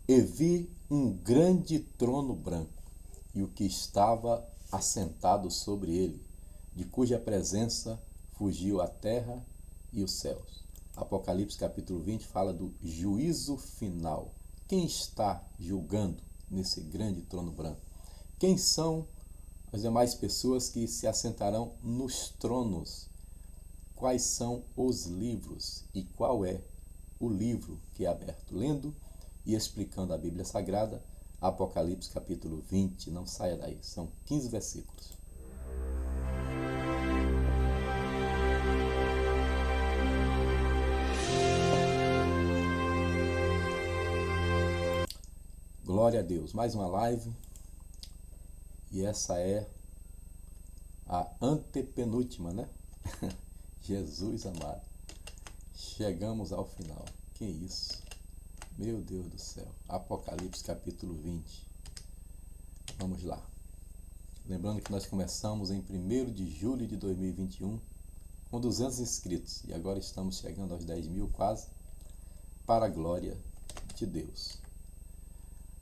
E vi um grande trono branco, e o que estava assentado sobre ele, de cuja presença fugiu a terra e os céus. Apocalipse capítulo 20 fala do juízo final. Quem está julgando nesse grande trono branco? Quem são as demais pessoas que se assentarão nos tronos? Quais são os livros e qual é o livro que é aberto? Lendo e explicando a Bíblia Sagrada, Apocalipse capítulo 20, não saia daí, são 15 versículos. Glória a Deus, mais uma live, e essa é a antepenúltima, né? Jesus amado, chegamos ao final, que isso, meu Deus do céu, Apocalipse capítulo 20, vamos lá. Lembrando que nós começamos em 1º de julho de 2021 com 200 inscritos e agora estamos chegando aos 10 mil quase, para a glória de Deus.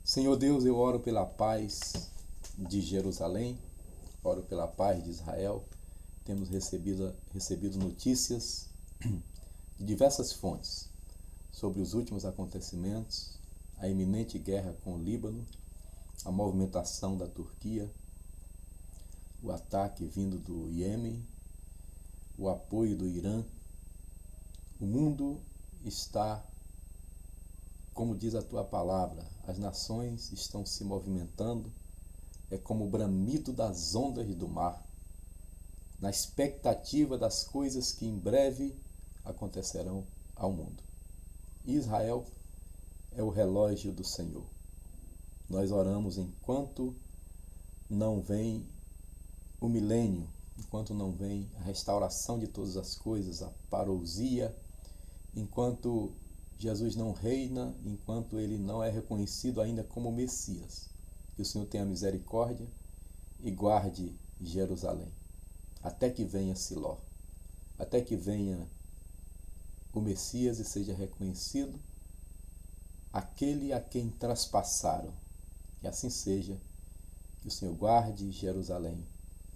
Senhor Deus, eu oro pela paz de Jerusalém, oro pela paz de Israel. Temos recebido notícias de diversas fontes sobre os últimos acontecimentos, a iminente guerra com o Líbano, a movimentação da Turquia, o ataque vindo do Iêmen, o apoio do Irã. O mundo está, como diz a tua palavra, as nações estão se movimentando, é como o bramido das ondas do mar, na expectativa das coisas que em breve acontecerão ao mundo. Israel é o relógio do Senhor. Nós oramos enquanto não vem o milênio, enquanto não vem a restauração de todas as coisas, a parousia, enquanto Jesus não reina, enquanto ele não é reconhecido ainda como Messias. Que o Senhor tenha misericórdia e guarde Jerusalém, até que venha Siló, até que venha o Messias e seja reconhecido aquele a quem traspassaram. Que assim seja, que o Senhor guarde Jerusalém,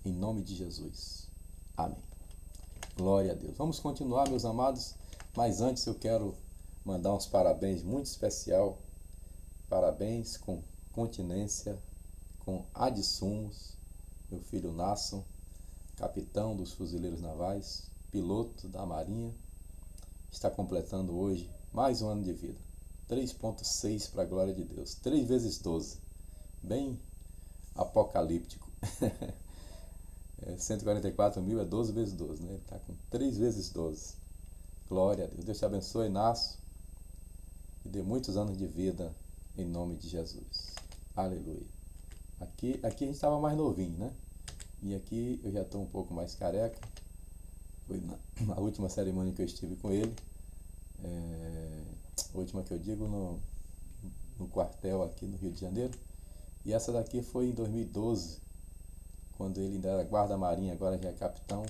em nome de Jesus. Amém. Glória a Deus. Vamos continuar, meus amados, mas antes eu quero mandar uns parabéns muito especial. Parabéns com continência, com Adsumos, meu filho Nasson, capitão dos Fuzileiros Navais, piloto da Marinha, está completando hoje mais um ano de vida. 3.6 para a glória de Deus. 3 vezes 12. Bem apocalíptico. 144 mil é 12 vezes 12, né? Ele está com 3 vezes 12. Glória a Deus. Deus te abençoe, Nasson, e dê muitos anos de vida em nome de Jesus. Aleluia. Aqui a gente estava mais novinho, né? E aqui eu já estou um pouco mais careca. Foi na última cerimônia que eu estive com ele. A última que eu digo no quartel aqui no Rio de Janeiro. E essa daqui foi em 2012, quando ele ainda era guarda-marinha, agora já é capitão,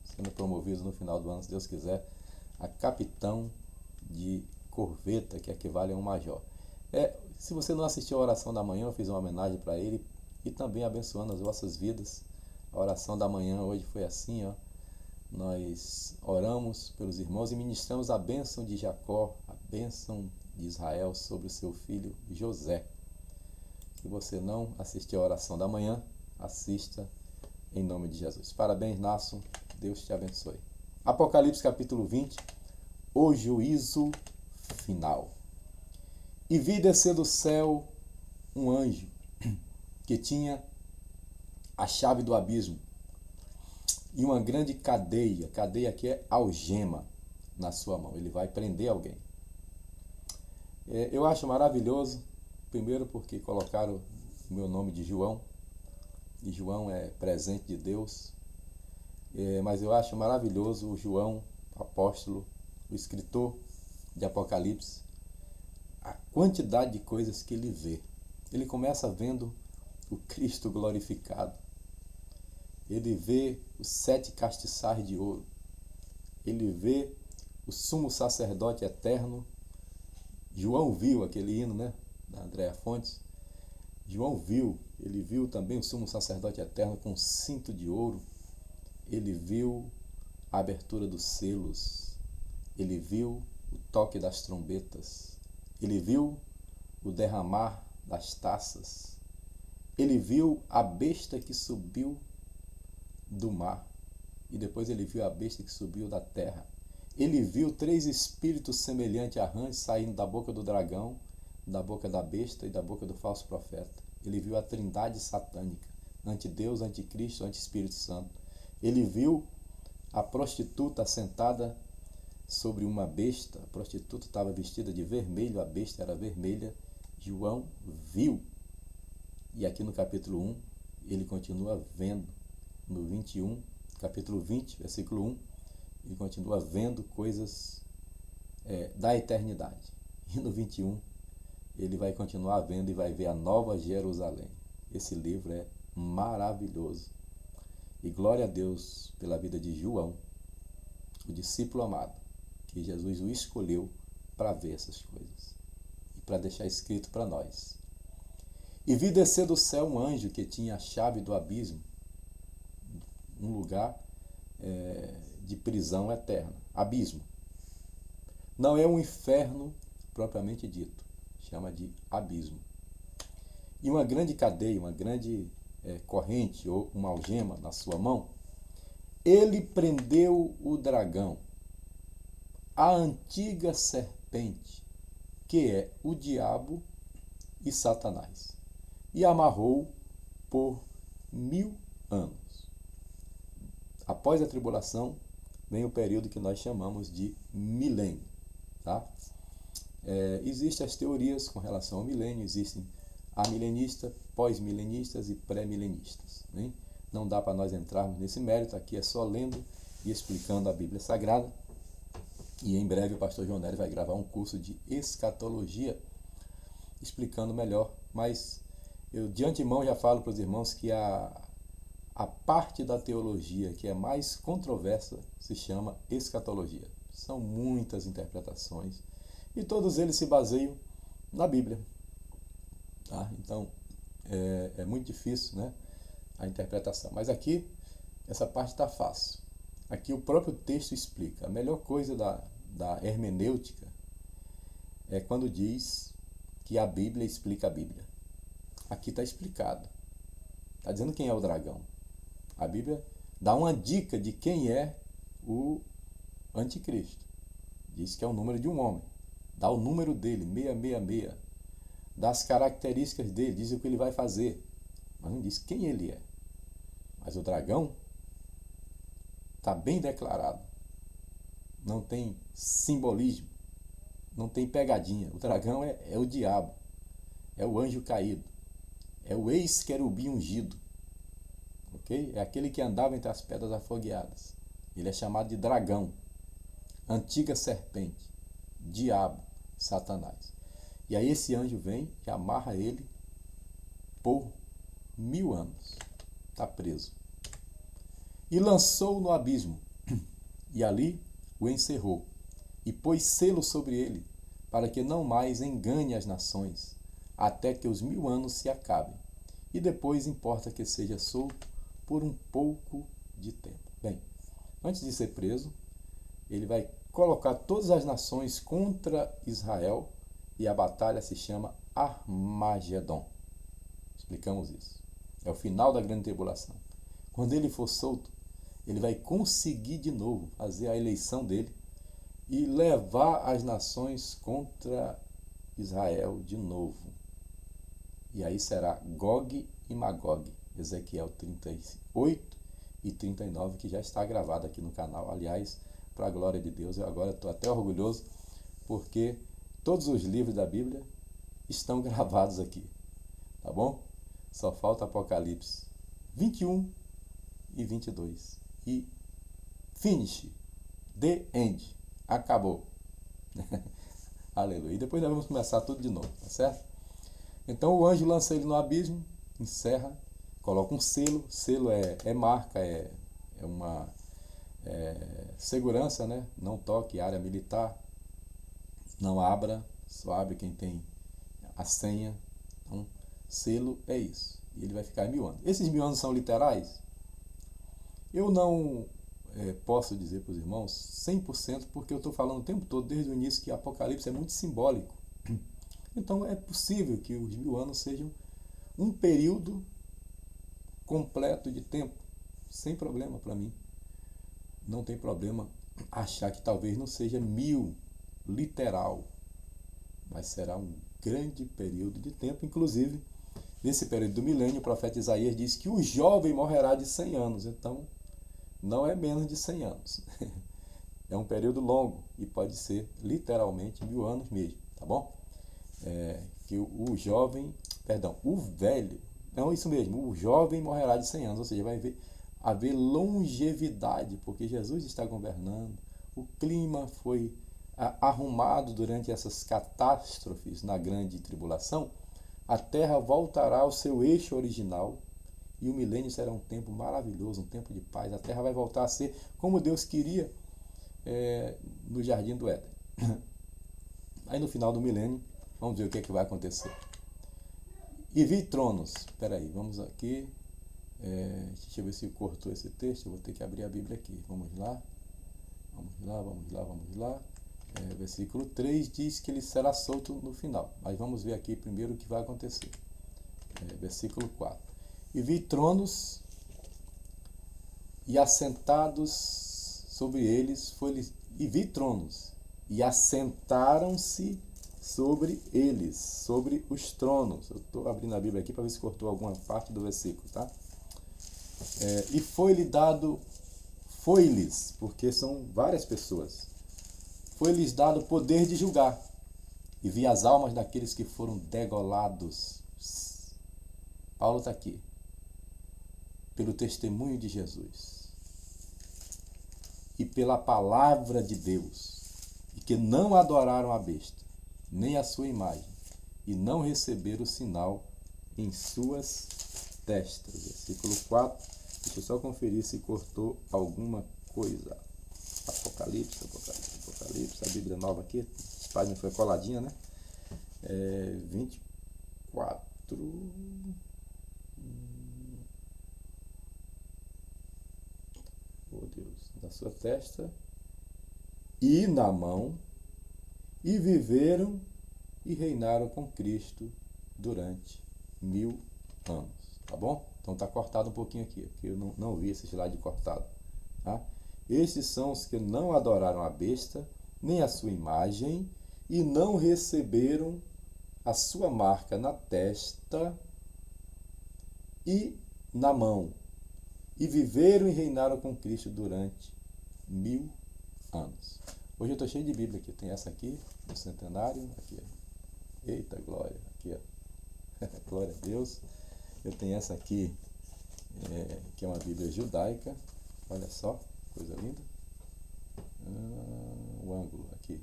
sendo promovido no final do ano, se Deus quiser, a capitão de corveta, que equivale a um major. Se você não assistiu a oração da manhã, eu fiz uma homenagem para ele e também abençoando as vossas vidas. A oração da manhã hoje foi assim, ó. Nós oramos pelos irmãos e ministramos a bênção de Jacó, a bênção de Israel sobre o seu filho José. Se você não assistiu a oração da manhã, assista em nome de Jesus. Parabéns, Nasson. Deus te abençoe. Apocalipse capítulo 20, o juízo final. E vi descer do céu um anjo que tinha a chave do abismo e uma grande cadeia que é algema na sua mão. Ele vai prender alguém. Eu acho maravilhoso, primeiro porque colocaram o meu nome de João, e João é presente de Deus, mas eu acho maravilhoso o João, apóstolo, o escritor de Apocalipse, a quantidade de coisas que ele vê. Ele começa vendo o Cristo glorificado, ele vê os 7 castiçais de ouro, ele vê o sumo sacerdote eterno. João viu aquele hino, né? da Andréa Fontes, João ele viu também o sumo sacerdote eterno com um cinto de ouro, ele viu a abertura dos selos, ele viu o toque das trombetas, ele viu o derramar das taças, ele viu a besta que subiu do mar e depois ele viu a besta que subiu da terra. Ele viu 3 espíritos semelhantes a rãs saindo da boca do dragão, da boca da besta e da boca do falso profeta. Ele viu a trindade satânica, antideus, anticristo, anti-Espírito Santo. Ele viu a prostituta sentada sobre uma besta. A prostituta estava vestida de vermelho, a besta era vermelha. João viu. E aqui no capítulo 1, ele continua vendo. No 21, capítulo 20, versículo 1, ele continua vendo coisas da eternidade. E no 21, ele vai continuar vendo e vai ver a Nova Jerusalém. Esse livro é maravilhoso. E glória a Deus pela vida de João, o discípulo amado, que Jesus o escolheu para ver essas coisas e para deixar escrito para nós. E vi descer do céu um anjo que tinha a chave do abismo, um lugar de prisão eterna. Abismo. Não é um inferno propriamente dito, chama de abismo. E uma grande cadeia, uma grande corrente ou uma algema na sua mão, ele prendeu o dragão, a antiga serpente, que é o diabo e Satanás, e amarrou por 1000 anos. Após a tribulação, vem o período que nós chamamos de milênio. Tá? Existem as teorias com relação ao milênio, existem amilenistas, pós-milenistas e pré-milenistas. Né? Não dá para nós entrarmos nesse mérito, aqui é só lendo e explicando a Bíblia Sagrada. E em breve o pastor João Nery vai gravar um curso de escatologia, explicando melhor. Mas eu de antemão já falo para os irmãos que a parte da teologia que é mais controversa se chama escatologia. São muitas interpretações e todos eles se baseiam na Bíblia. Tá? Então, é muito difícil, né, a interpretação. Mas aqui, essa parte está fácil. Aqui o próprio texto explica. A melhor coisa da hermenêutica é quando diz que a Bíblia explica a Bíblia. Aqui está explicado. Está dizendo quem é o dragão. A Bíblia dá uma dica de quem é o anticristo. Diz que é o número de um homem. Dá o número dele, 666. Dá as características dele, diz o que ele vai fazer. Mas não diz quem ele é. Mas o dragão está bem declarado. Não tem simbolismo. Não tem pegadinha. O dragão é o diabo. É o anjo caído. É o ex-querubim ungido. Okay? É aquele que andava entre as pedras afogueadas. Ele é chamado de dragão, antiga serpente, diabo, Satanás. E aí esse anjo vem e amarra ele por 1000 anos. Está preso. E lançou-o no abismo, e ali o encerrou, e pôs selo sobre ele, para que não mais engane as nações, até que os 1000 anos se acabem. E depois importa que seja solto por um pouco de tempo. Bem, antes de ser preso, ele vai colocar todas as nações contra Israel e a batalha se chama Armagedon. Explicamos isso. É o final da grande tribulação. Quando ele for solto, ele vai conseguir de novo fazer a eleição dele e levar as nações contra Israel de novo. E aí será Gog e Magog. Ezequiel 38 e 39, que já está gravado aqui no canal. Aliás, para a glória de Deus, eu agora estou até orgulhoso, porque todos os livros da Bíblia estão gravados aqui. Tá bom? Só falta Apocalipse 21 e 22. E finish, the end, acabou. Aleluia. E depois nós vamos começar tudo de novo, tá certo? Então o anjo lança ele no abismo, encerra, coloca um selo. Selo é marca, é uma segurança, né? Não toque, área militar. Não abra, só abre quem tem a senha. Então, selo é isso. E ele vai ficar 1000 anos. Esses 1000 anos são literais? Eu não posso dizer para os irmãos 100%, porque eu estou falando o tempo todo, desde o início, que Apocalipse é muito simbólico. Então é possível que os 1000 anos sejam um período completo de tempo, sem problema para mim. Não tem problema achar que talvez não seja 1000 literal, mas será um grande período de tempo. Inclusive, nesse período do milênio, o profeta Isaías diz que o jovem morrerá de 100 anos. Então, não é menos de 100 anos. É um período longo e pode ser literalmente 1000 anos mesmo, tá bom? Que o velho, não, isso mesmo, o jovem morrerá de 100 anos, ou seja, vai haver longevidade, porque Jesus está governando, o clima foi arrumado durante essas catástrofes na grande tribulação, a terra voltará ao seu eixo original e o milênio será um tempo maravilhoso, um tempo de paz, a terra vai voltar a ser como Deus queria no Jardim do Éden. Aí no final do milênio, vamos ver o que é que vai acontecer. E vi tronos. Espera aí, vamos aqui. Deixa eu ver se cortou esse texto. Eu vou ter que abrir a Bíblia aqui. Vamos lá. Versículo 3 diz que ele será solto no final. Mas vamos ver aqui primeiro o que vai acontecer. Versículo 4. E vi tronos e assentados sobre eles. E vi tronos e assentaram-se sobre eles, sobre os tronos. Eu estou abrindo a Bíblia aqui para ver se cortou alguma parte do versículo, tá? E foi-lhes, porque são várias pessoas, foi-lhes dado o poder de julgar, e vi as almas daqueles que foram degolados. Paulo está aqui, pelo testemunho de Jesus, e pela palavra de Deus, e que não adoraram a besta, nem a sua imagem, e não receberam o sinal em suas testas. Versículo 4. Deixa eu só conferir se cortou alguma coisa. Apocalipse. A Bíblia nova aqui. A página foi coladinha, né? 24. Oh Deus. Na sua testa e na mão. E viveram e reinaram com Cristo durante 1000 anos. Tá bom? Então está cortado um pouquinho aqui, porque eu não vi esse slide cortado. Tá? Estes são os que não adoraram a besta, nem a sua imagem, e não receberam a sua marca na testa e na mão. E viveram e reinaram com Cristo durante 1000 anos. Hoje eu estou cheio de Bíblia aqui. Tem essa aqui, do centenário. Aqui, ó. Eita, glória. Aqui, ó. Glória a Deus. Eu tenho essa aqui, que é uma Bíblia judaica. Olha só, coisa linda. O ângulo aqui.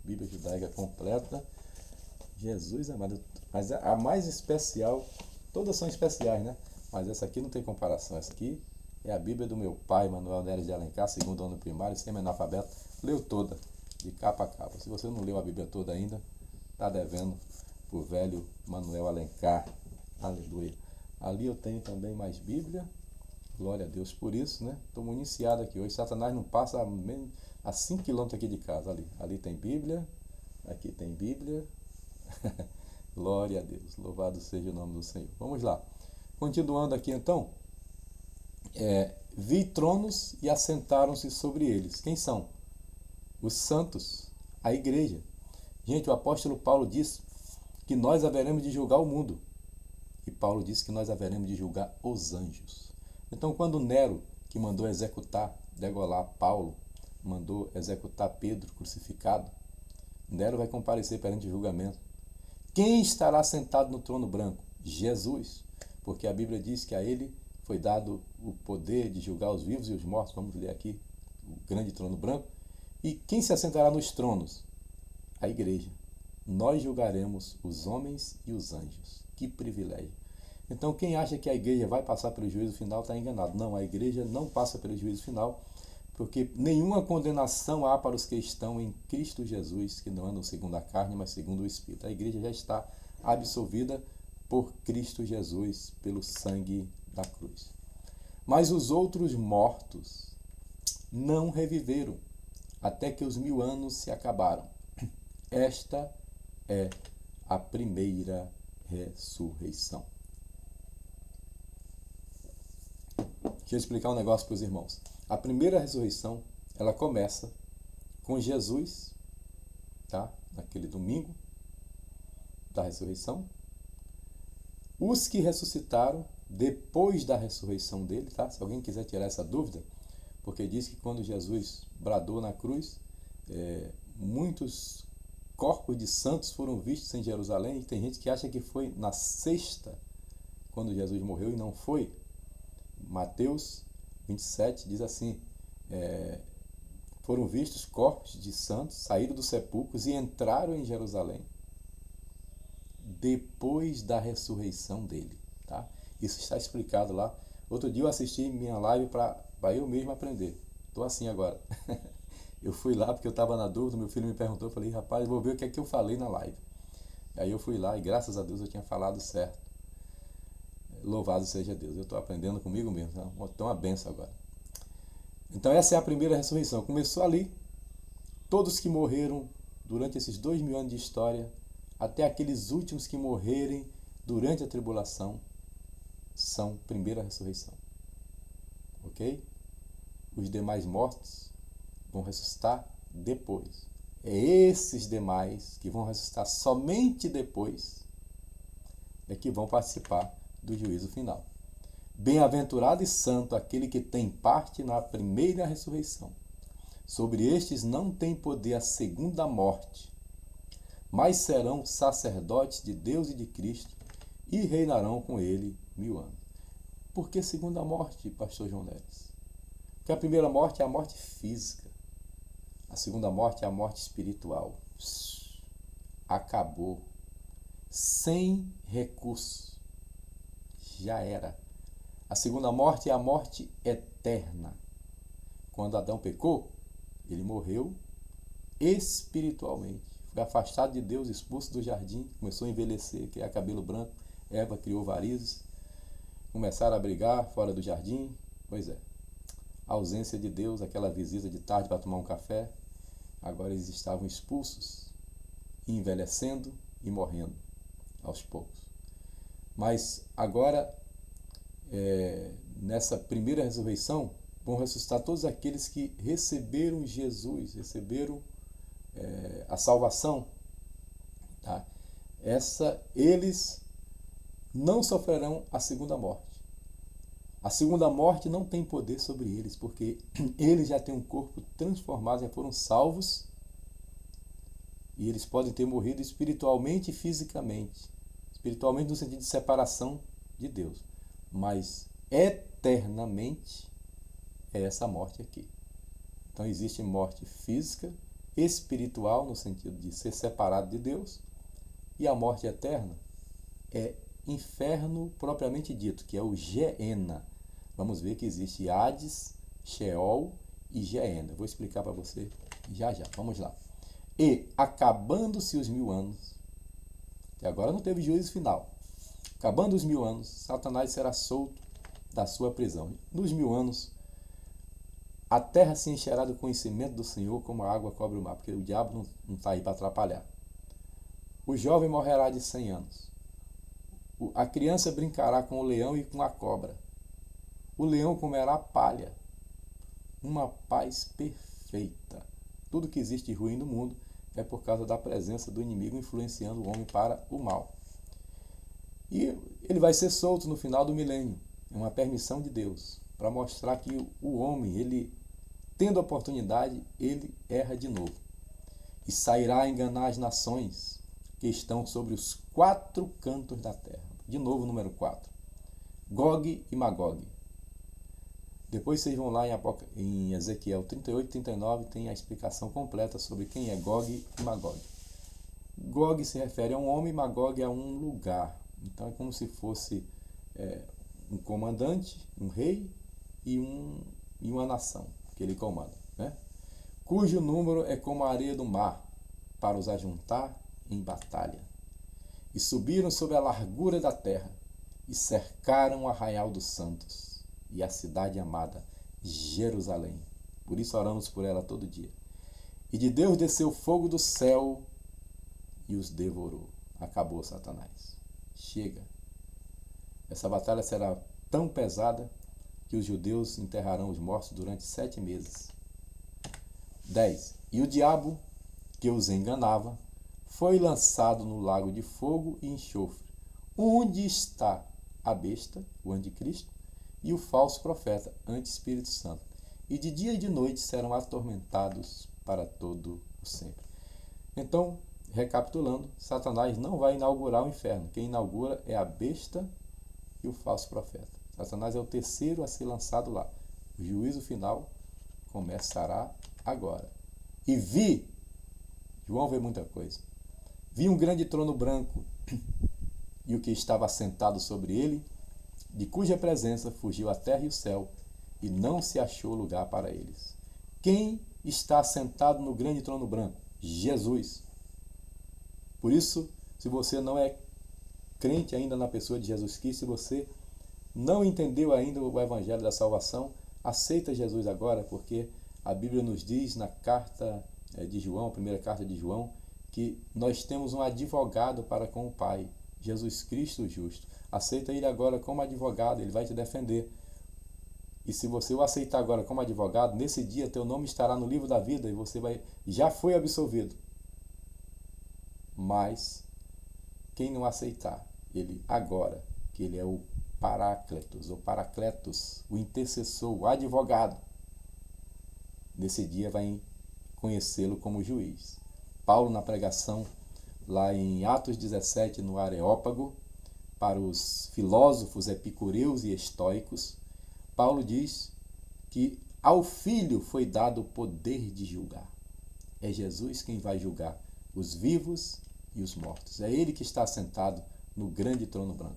Bíblia judaica completa. Jesus amado. Mas a mais especial, todas são especiais, né? Mas essa aqui não tem comparação. Essa aqui é a Bíblia do meu pai, Manuel Neres de Alencar, segundo ano primário, semi-analfabeto. Leu toda, de capa a capa. Se você não leu a Bíblia toda ainda, está devendo pro velho Manuel Alencar. Aleluia. Ali eu tenho também mais Bíblia. Glória a Deus por isso, né? Estou municiado aqui hoje. Satanás não passa a 5 quilômetros aqui de casa. Ali tem Bíblia. Aqui tem Bíblia. Glória a Deus. Louvado seja o nome do Senhor. Vamos lá. Continuando aqui então. Vi tronos e assentaram-se sobre eles. Quem são? Os santos, a igreja. Gente, o apóstolo Paulo diz que nós haveremos de julgar o mundo. E Paulo diz que nós haveremos de julgar os anjos. Então, quando Nero, que mandou executar, degolar Paulo, mandou executar Pedro crucificado, Nero vai comparecer perante o julgamento. Quem estará sentado no trono branco? Jesus. Porque a Bíblia diz que a ele foi dado o poder de julgar os vivos e os mortos. Vamos ler aqui o grande trono branco. E quem se assentará nos tronos? A igreja. Nós julgaremos os homens e os anjos. Que privilégio. Então, quem acha que a igreja vai passar pelo juízo final está enganado. Não, a igreja não passa pelo juízo final, porque nenhuma condenação há para os que estão em Cristo Jesus, que não andam segundo a carne, mas segundo o Espírito. A igreja já está absolvida por Cristo Jesus, pelo sangue da cruz. Mas os outros mortos não reviveram, até que os 1000 anos se acabaram. Esta é a primeira ressurreição. Deixa eu explicar um negócio para os irmãos. A primeira ressurreição, ela começa com Jesus, tá? Naquele domingo da ressurreição. Os que ressuscitaram depois da ressurreição dele, tá? Se alguém quiser tirar essa dúvida, porque diz que quando Jesus bradou na cruz, muitos corpos de santos foram vistos em Jerusalém, e tem gente que acha que foi na sexta, quando Jesus morreu, e não foi. Mateus 27 diz assim, foram vistos corpos de santos, saíram dos sepulcros e entraram em Jerusalém depois da ressurreição dele, tá? Isso está explicado lá. Outro dia eu assisti minha live para eu mesmo aprender. Estou assim agora. Eu fui lá porque eu estava na dúvida, meu filho me perguntou, eu falei, rapaz, vou ver o que é que eu falei na live. Aí eu fui lá e graças a Deus eu tinha falado certo. Louvado seja Deus, eu estou aprendendo comigo mesmo, né? Então uma benção agora. Então essa é a primeira ressurreição. Começou ali, todos que morreram durante esses 2000 anos de história, até aqueles últimos que morrerem durante a tribulação, são primeira ressurreição. Ok? Os demais mortos vão ressuscitar depois. É esses demais que vão ressuscitar somente depois que vão participar do juízo final. Bem-aventurado e santo aquele que tem parte na primeira ressurreição. Sobre estes não tem poder a segunda morte, mas serão sacerdotes de Deus e de Cristo e reinarão com ele 1000 anos. Por que segunda morte, pastor João Neves? Porque a primeira morte é a morte física. A segunda morte é a morte espiritual. Acabou. Sem recurso. Já era. A segunda morte é a morte eterna. Quando Adão pecou, ele morreu espiritualmente. Foi afastado de Deus, expulso do jardim, começou a envelhecer, criar cabelo branco. Eva criou varizes. Começaram a brigar fora do jardim. Pois é. A ausência de Deus, aquela visita de tarde para tomar um café. Agora eles estavam expulsos, envelhecendo e morrendo aos poucos. Mas agora, nessa primeira ressurreição, vão ressuscitar todos aqueles que receberam Jesus, receberam a salvação. Tá? Eles não sofrerão a segunda morte. A segunda morte não tem poder sobre eles, porque eles já têm um corpo transformado, já foram salvos, e eles podem ter morrido espiritualmente e fisicamente. Espiritualmente no sentido de separação de Deus, mas eternamente é essa morte aqui. Então existe morte física, espiritual, no sentido de ser separado de Deus, e a morte eterna é inferno propriamente dito, que é o Geena. Vamos ver que existe Hades, Sheol e Geena. Vou explicar para você já. Vamos lá. E, acabando-se os 1000 anos, que agora não teve juízo final, acabando os 1000 anos, Satanás será solto da sua prisão. Nos 1000 anos, a terra se encherá do conhecimento do Senhor como a água cobre o mar, porque o diabo não está aí para atrapalhar. O jovem morrerá de 100 anos. A criança brincará com o leão e com a cobra. O leão comerá palha. Uma paz perfeita. Tudo que existe de ruim no mundo é por causa da presença do inimigo influenciando o homem para o mal. E ele vai ser solto no final do milênio. É uma permissão de Deus, para mostrar que o homem, ele, tendo a oportunidade, ele erra de novo. E sairá a enganar as nações que estão sobre os 4 cantos da terra. De novo, número 4. Gog e Magog. Depois vocês vão lá em Ezequiel 38 e 39, tem a explicação completa sobre quem é Gog e Magog. Gog se refere a um homem, Magog a um lugar. Então é como se fosse um comandante, um rei e uma nação que ele comanda, né? Cujo número é como a areia do mar, para os ajuntar em batalha. e subiram sobre a largura da terra, e cercaram o arraial dos santos, e a cidade amada, Jerusalém. Por isso oramos por ela todo dia. E de Deus desceu fogo do céu e os devorou. Acabou, Satanás. Chega. Essa batalha será tão pesada que os judeus enterrarão os mortos durante 7 meses. 10. E o diabo, que os enganava, foi lançado no lago de fogo e enxofre, onde está a besta, o anticristo, e o falso profeta, anti-Espírito Santo. E de dia e de noite serão atormentados para todo o sempre. Então, recapitulando, Satanás não vai inaugurar o inferno. Quem inaugura é a besta e o falso profeta. Satanás é o terceiro a ser lançado lá. O juízo final começará agora. E vi, João vê muita coisa, vi um grande trono branco e o que estava assentado sobre ele, de cuja presença fugiu a terra e o céu, e não se achou lugar para eles. Quem está sentado no grande trono branco? Jesus. Por isso, se você não é crente ainda na pessoa de Jesus Cristo, se você não entendeu ainda o evangelho da salvação, aceita Jesus agora, porque a Bíblia nos diz na carta de João, a primeira carta de João, que nós temos um advogado para com o Pai, Jesus Cristo justo. Aceita ele agora como advogado, ele vai te defender. E se você o aceitar agora como advogado, nesse dia teu nome estará no livro da vida e você já foi absolvido. Mas quem não aceitar ele agora, que ele é o Paráclitos, ou Paracletos, o intercessor, o advogado, nesse dia vai conhecê-lo como juiz. Paulo, na pregação lá em Atos 17, no Areópago, para os filósofos epicureus e estoicos, Paulo diz que ao Filho foi dado o poder de julgar. É Jesus quem vai julgar os vivos e os mortos. É ele que está sentado no grande trono branco.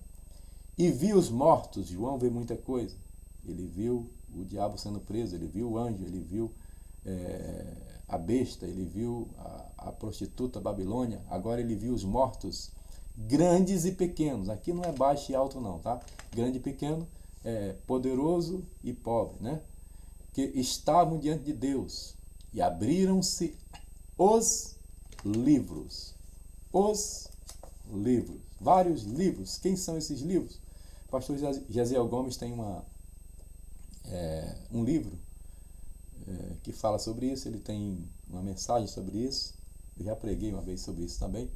E viu os mortos, João vê muita coisa. Ele viu o diabo sendo preso, ele viu o anjo, ele viu a besta, ele viu a prostituta Babilônia, agora ele viu os mortos, grandes e pequenos. Aqui não é baixo e alto não, tá? Grande e pequeno, poderoso e pobre, né? Que estavam diante de Deus, e abriram-se os livros. Os livros. Vários livros. Quem são esses livros? O pastor Jaziel Gomes tem um livro que fala sobre isso. Ele tem uma mensagem sobre isso. Eu já preguei uma vez sobre isso também.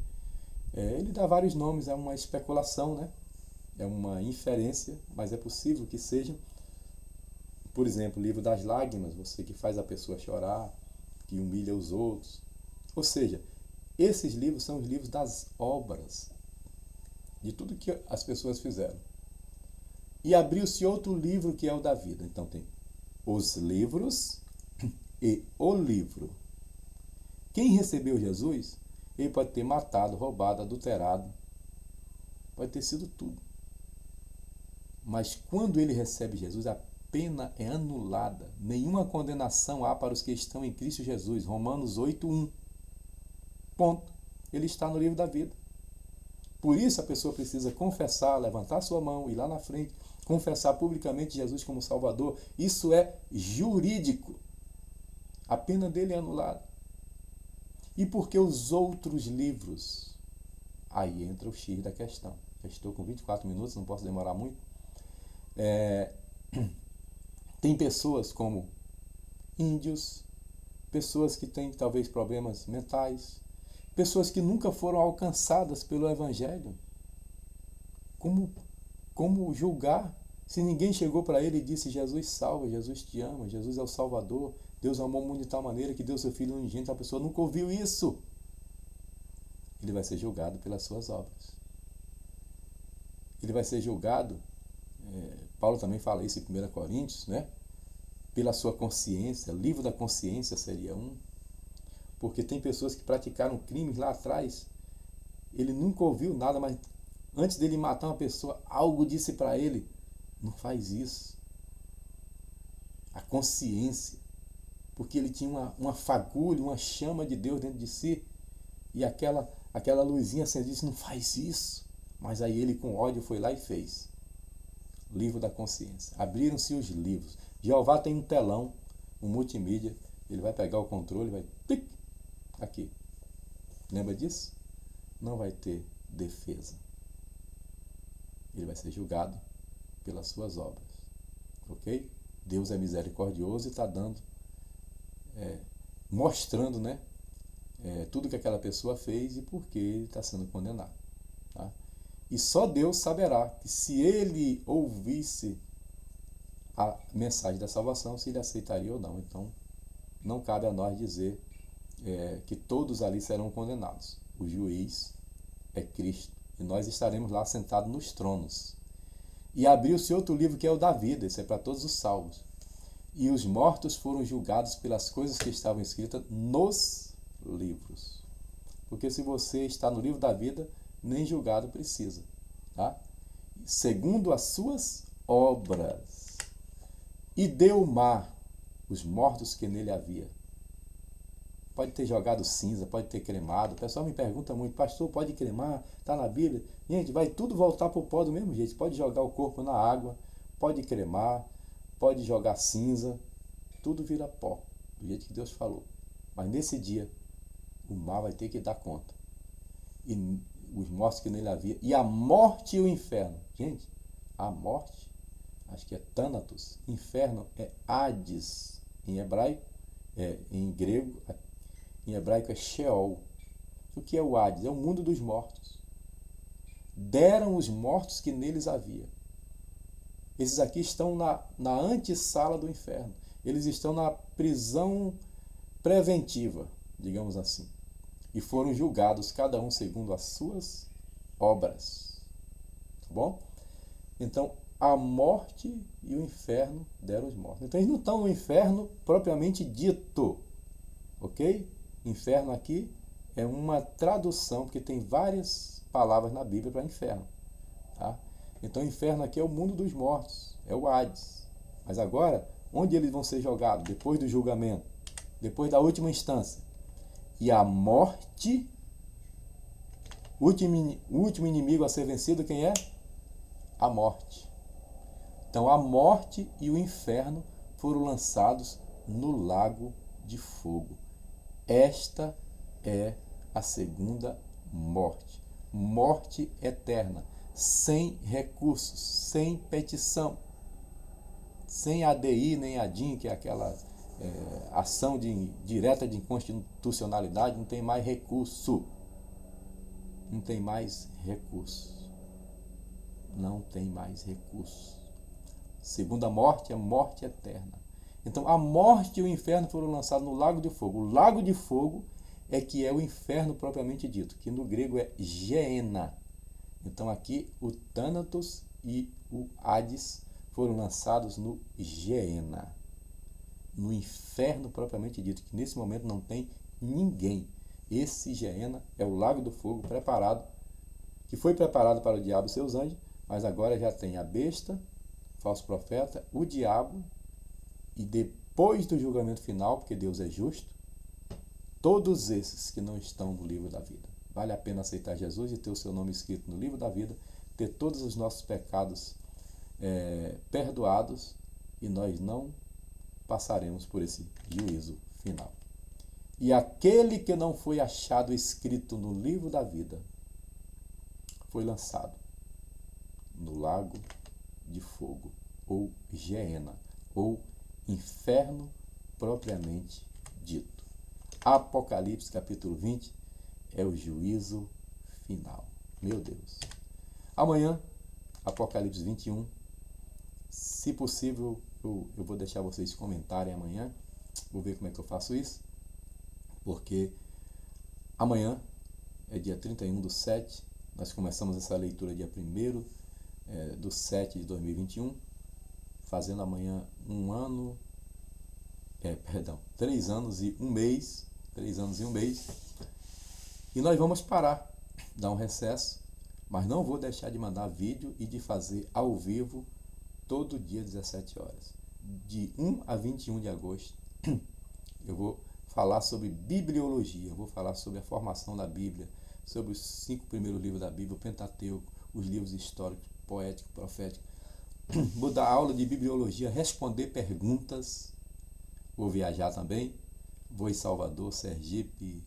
Ele dá vários nomes, é uma especulação, né? É uma inferência, mas é possível que seja, por exemplo, o livro das lágrimas, você que faz a pessoa chorar, que humilha os outros. Ou seja, esses livros são os livros das obras, de tudo que as pessoas fizeram. E abriu-se outro livro que é o da vida. Então tem os livros e o livro. Quem recebeu Jesus, ele pode ter matado, roubado, adulterado, pode ter sido tudo. Mas quando ele recebe Jesus, a pena é anulada. Nenhuma condenação há para os que estão em Cristo Jesus. Romanos 8:1. Ponto. Ele está no livro da vida. Por isso a pessoa precisa confessar, levantar sua mão, ir lá na frente, confessar publicamente Jesus como Salvador. Isso é jurídico. A pena dele é anulada. E por que os outros livros? Aí entra o X da questão. Já estou com 24 minutos, não posso demorar muito. Tem pessoas como índios, pessoas que têm talvez problemas mentais, pessoas que nunca foram alcançadas pelo Evangelho. Como julgar se ninguém chegou para ele e disse: Jesus salva, Jesus te ama, Jesus é o Salvador, Deus amou o mundo de tal maneira que deu seu Filho unigênito? A pessoa nunca ouviu isso. Ele vai ser julgado pelas suas obras. Ele vai ser julgado, Paulo também fala isso em 1 Coríntios, né? Pela sua consciência. Livro da consciência seria um. Porque tem pessoas que praticaram crimes lá atrás. Ele nunca ouviu nada, mas antes dele matar uma pessoa, algo disse para ele: não faz isso. A consciência. Porque ele tinha uma fagulha, uma chama de Deus dentro de si. E aquela aquela luzinha acendida, disse, não faz isso. Mas aí ele com ódio foi lá e fez. Livro da consciência. Abriram-se os livros. Jeová tem um telão, um multimídia, ele vai pegar o controle, vai tic, aqui. Lembra disso? Não vai ter defesa. Ele vai ser julgado pelas suas obras. Ok? Deus é misericordioso e está dando, mostrando, né, tudo que aquela pessoa fez e por que ele está sendo condenado. Tá? E só Deus saberá que se ele ouvisse a mensagem da salvação, se ele aceitaria ou não. Então, não cabe a nós dizer que todos ali serão condenados. O juiz é Cristo e nós estaremos lá sentados nos tronos. E abriu-se outro livro que é o da vida, esse é para todos os salvos. E os mortos foram julgados pelas coisas que estavam escritas nos livros. Porque se você está no livro da vida, nem julgado precisa. Tá? Segundo as suas obras. E deu o mar os mortos que nele havia. Pode ter jogado cinza, pode ter cremado. O pessoal me pergunta muito, pastor, pode cremar? Está na Bíblia? Gente, vai tudo voltar para o pó do mesmo jeito. Pode jogar o corpo na água, pode cremar, pode jogar cinza, tudo vira pó, do jeito que Deus falou. Mas nesse dia, o mar vai ter que dar conta. E os mortos que nele havia. E a morte e o inferno. Gente, a morte, acho que é Thanatos. Inferno é Hades, em hebraico, em grego, em hebraico é Sheol. O que é o Hades? É o mundo dos mortos. Deram os mortos que neles havia. Esses aqui estão na antessala do inferno. Eles estão na prisão preventiva, digamos assim. E foram julgados, cada um segundo as suas obras. Tá bom? Então, a morte e o inferno deram os mortos. Então, eles não estão no inferno propriamente dito. Ok? Inferno aqui é uma tradução, porque tem várias palavras na Bíblia para inferno. Tá? Então, o inferno aqui é o mundo dos mortos, é o Hades. Mas agora, onde eles vão ser jogados? Depois do julgamento, depois da última instância. E a morte, o último inimigo a ser vencido, quem é? A morte. Então, a morte e o inferno foram lançados no lago de fogo. Esta é a segunda morte. Morte eterna, sem recursos, sem petição, sem ADI nem ADIM, que é aquela ação direta de inconstitucionalidade, não tem mais recurso. Não tem mais recurso. Não tem mais recurso. Segunda morte é morte eterna. Então, a morte e o inferno foram lançados no lago de fogo. O lago de fogo é que é o inferno propriamente dito, que no grego é Geena. Então, aqui, o Thanatos e o Hades foram lançados no Geena, no inferno propriamente dito, que nesse momento não tem ninguém. Esse Geena é o lago do fogo preparado, que foi preparado para o diabo e seus anjos, mas agora já tem a besta, falso profeta, o diabo, e depois do julgamento final, porque Deus é justo, todos esses que não estão no livro da vida. Vale a pena aceitar Jesus e ter o seu nome escrito no livro da vida, ter todos os nossos pecados perdoados, e nós não passaremos por esse juízo final. E aquele que não foi achado escrito no livro da vida foi lançado no lago de fogo, ou Geena, ou inferno propriamente dito. Apocalipse capítulo 20 é o juízo final. Meu Deus. Amanhã, Apocalipse 21. Se possível, eu vou deixar vocês comentarem amanhã. Vou ver como é que eu faço isso. Porque amanhã é dia 31/7. Nós começamos essa leitura dia 1/7/2021. Fazendo amanhã 3 anos e 1 mês. 3 anos e 1 mês. E nós vamos parar, dar um recesso, mas não vou deixar de mandar vídeo e de fazer ao vivo todo dia 17 horas. De 1 a 21 de agosto, eu vou falar sobre bibliologia, eu vou falar sobre a formação da Bíblia, sobre os 5 primeiros livros da Bíblia, o Pentateuco, os livros históricos, poéticos, proféticos. Vou dar aula de bibliologia, responder perguntas, vou viajar também, vou em Salvador, Sergipe,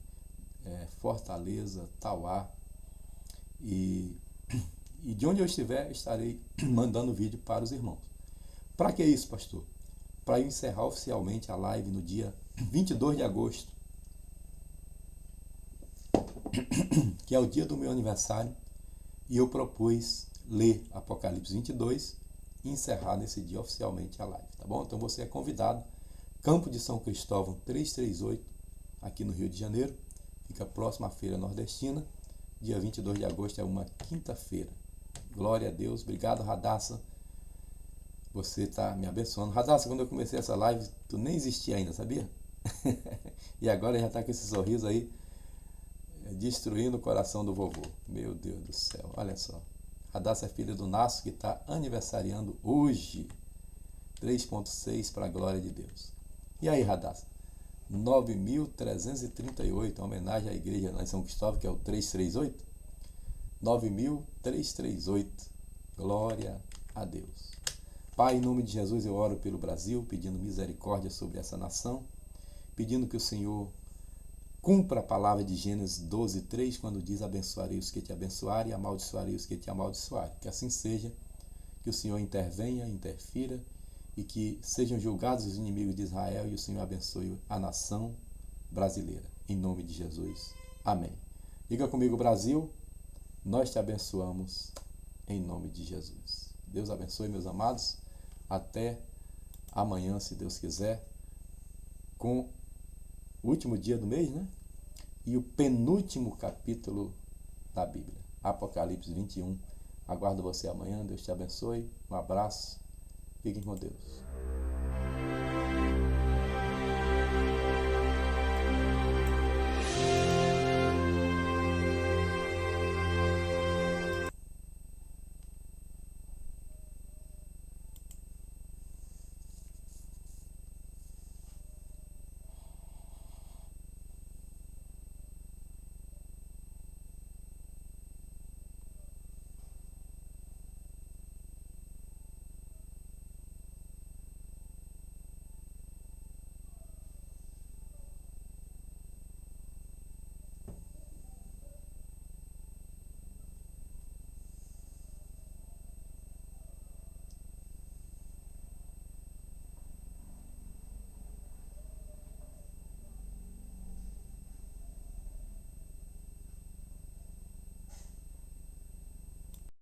Fortaleza, Tauá, e de onde eu estiver, estarei mandando vídeo para os irmãos. Para que isso, pastor? Para encerrar oficialmente a live no dia 22 de agosto, que é o dia do meu aniversário, e eu propus ler Apocalipse 22 e encerrar nesse dia oficialmente a live, tá bom? Então você é convidado, Campo de São Cristóvão 338, aqui no Rio de Janeiro, fica próximo à Feira Nordestina, dia 22 de agosto é uma quinta-feira. Glória a Deus, obrigado Radassa, você está me abençoando. Radassa, quando eu comecei essa live, tu nem existia ainda, sabia? E agora já está com esse sorriso aí, destruindo o coração do vovô. Meu Deus do céu, olha só. Radassa é filha do Nasso, que está aniversariando hoje. 3.6 para a glória de Deus. E aí, Radassa? 9.338, homenagem à igreja lá em São Cristóvão, que é o 338. 9.338. Glória a Deus. Pai, em nome de Jesus, eu oro pelo Brasil, pedindo misericórdia sobre essa nação, pedindo que o Senhor cumpra a palavra de Gênesis 12:3, quando diz: abençoarei os que te abençoarem e amaldiçoarei os que te amaldiçoarem. Que assim seja, que o Senhor intervenha, interfira, e que sejam julgados os inimigos de Israel, e o Senhor abençoe a nação brasileira. Em nome de Jesus. Amém. Diga comigo, Brasil, nós te abençoamos em nome de Jesus. Deus abençoe, meus amados. Até amanhã, se Deus quiser, com o último dia do mês, né? E o penúltimo capítulo da Bíblia, Apocalipse 21. Aguardo você amanhã. Deus te abençoe. Um abraço. Fiquem com Deus.